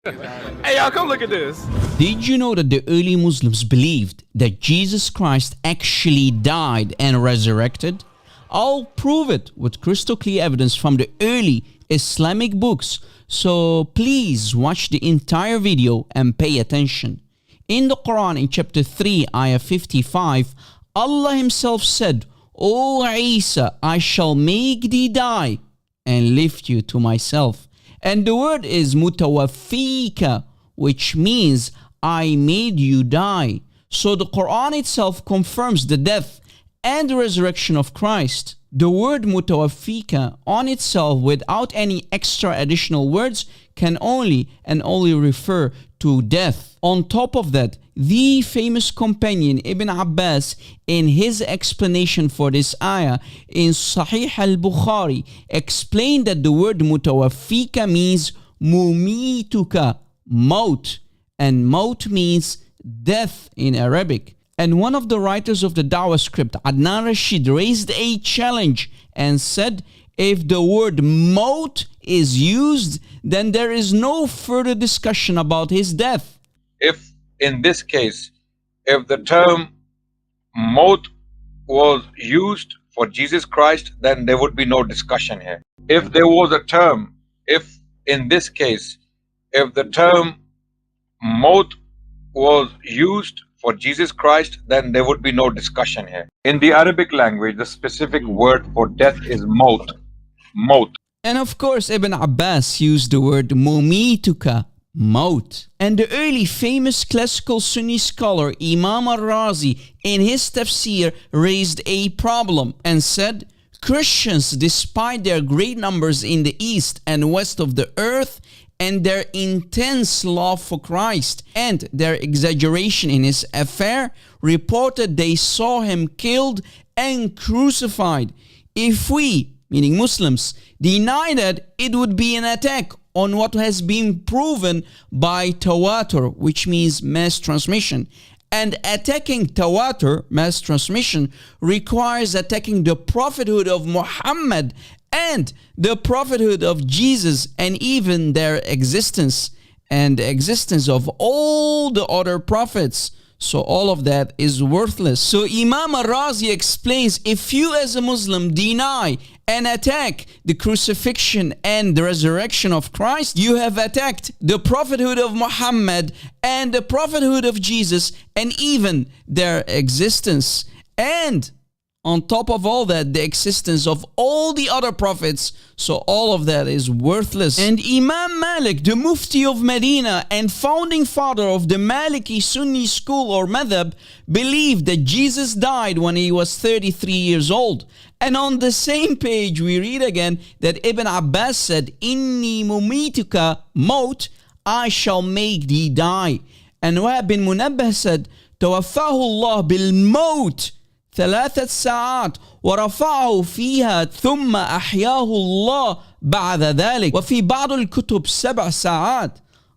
Hey, y'all, come look at this. Did you know that the early Muslims believed that Jesus Christ actually died and resurrected? I'll prove it with crystal clear evidence from the early Islamic books, so please watch the entire video and pay attention. In the Quran, in chapter 3, ayah 55, Allah himself said, "O Isa, I shall make thee die and lift you to myself." And the word is mutawaffika, which means I made you die. So the Quran itself confirms the death and the resurrection of Christ. The word mutawaffika on itself, without any extra additional words, can only refer to death. On top of that, the famous companion Ibn Abbas, in his explanation for this ayah in Sahih al-Bukhari, explained that the word mutawaffika means mumituka, maut, and maut means death in Arabic. And one of the writers of the Dawah script, Adnan Rashid, raised a challenge and said, if the word maut is used, then there is no further discussion about his death. If in this case, if the term maut was used for Jesus Christ, then there would be no discussion here. If there was a term, if in this case, if the term maut was used for Jesus Christ, then there would be no discussion here. In the Arabic language, the specific word for death is maut. Maut. And of course, Ibn Abbas used the word mumituka, maut. And the early famous classical Sunni scholar Imam al-Razi, in his tafsir, raised a problem and said, Christians, despite their great numbers in the east and west of the earth, and their intense love for Christ and their exaggeration in his affair, reported they saw him killed and crucified. If we, meaning Muslims, deny that, it would be an attack on what has been proven by tawatur, which means mass transmission. And attacking tawatur, mass transmission, requires attacking the prophethood of Muhammad and the prophethood of Jesus, and even their existence and the existence of all the other prophets. So all of that is worthless. So Imam al-Razi explains, if you as a Muslim deny and attack the crucifixion and the resurrection of Christ, you have attacked the prophethood of Muhammad and the prophethood of Jesus and even their existence. And on top of all that, the existence of all the other prophets. So all of that is worthless. And Imam Malik, the Mufti of Medina and founding father of the Maliki Sunni school or madhab, believed that Jesus died when he was 33 years old. And on the same page we read again that Ibn Abbas said, Inni mumituka maut, I shall make thee die. And Wahab bin Munabbah said, Tawaffahu Allah bil maut 3 ساعات ورفعه فيها ثم أحياه الله بعد ذلك وفي بعض الكتب 7 ساعات.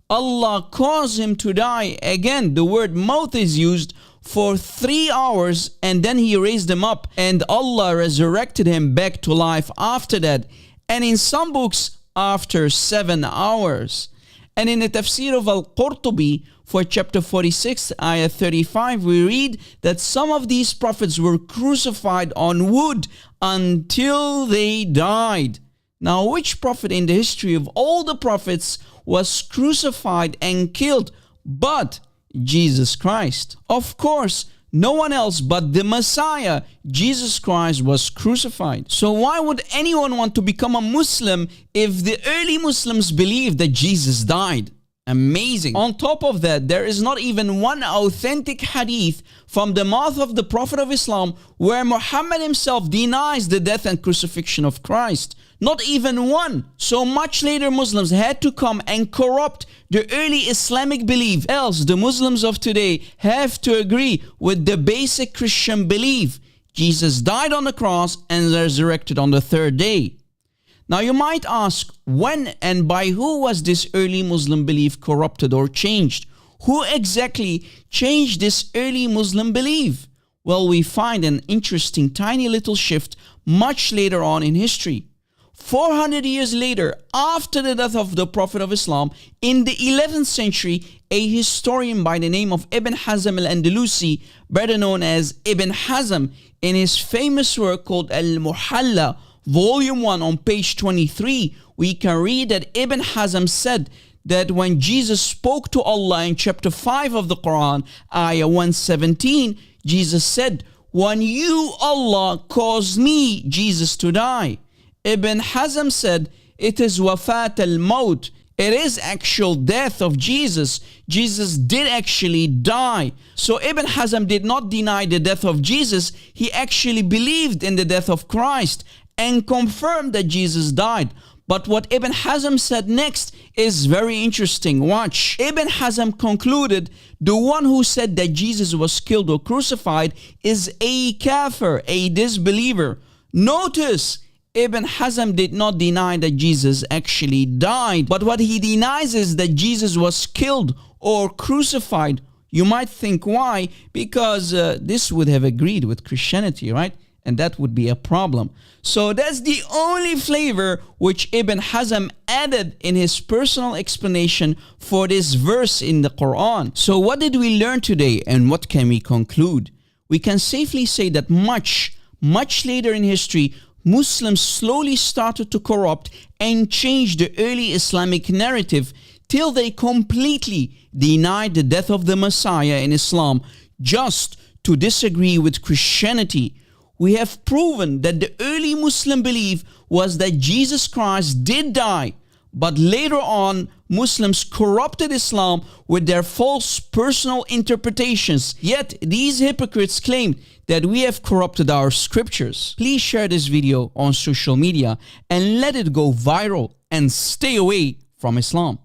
Allah caused him to die. Again, the word maut is used for 3 hours, and then he raised him up, and Allah resurrected him back to life after that. And in some books, after 7 hours. And in the tafsir of Al-Qurtubi, for chapter 46, ayah 35, we read that some of these prophets were crucified on wood until they died. Now, which prophet in the history of all the prophets was crucified and killed but Jesus Christ? Of course, no one else but the Messiah, Jesus Christ, was crucified. So why would anyone want to become a Muslim if the early Muslims believed that Jesus died? Amazing. On top of that, there is not even one authentic hadith from the mouth of the Prophet of Islam where Muhammad himself denies the death and crucifixion of Christ. Not even one. So much later Muslims had to come and corrupt the early Islamic belief. Else the Muslims of today have to agree with the basic Christian belief. Jesus died on the cross and resurrected on the 3rd day. Now you might ask, when and by who was this early Muslim belief corrupted or changed? Who exactly changed this early Muslim belief? Well, we find an interesting tiny little shift much later on in history. 400 years later, after the death of the Prophet of Islam, in the 11th century, a historian by the name of Ibn Hazm al-Andalusi, better known as Ibn Hazm, in his famous work called Al-Muhalla, Volume 1 on page 23, we can read that Ibn Hazm said that when Jesus spoke to Allah in chapter 5 of the Quran, ayah 117, Jesus said, "When you, Allah, caused me, Jesus, to die." Ibn Hazm said, it is wafat al-maut. It is actual death of Jesus. Jesus did actually die. So Ibn Hazm did not deny the death of Jesus. He actually believed in the death of Christ and confirmed that Jesus died. But what Ibn Hazm said next is very interesting. Watch. Ibn Hazm concluded the one who said that Jesus was killed or crucified is a kafir, a disbeliever. Notice, Ibn Hazm did not deny that Jesus actually died, but what he denies is that Jesus was killed or crucified. You might think why? Because this would have agreed with Christianity, right? And that would be a problem. So that's the only flavor which Ibn Hazm added in his personal explanation for this verse in the Quran. So what did we learn today and what can we conclude? We can safely say that much later in history, Muslims slowly started to corrupt and change the early Islamic narrative till they completely denied the death of the Messiah in Islam just to disagree with Christianity. We have proven that the early Muslim belief was that Jesus Christ did die, but later on Muslims corrupted Islam with their false personal interpretations. Yet these hypocrites claimed that we have corrupted our scriptures. Please share this video on social media and let it go viral and stay away from Islam.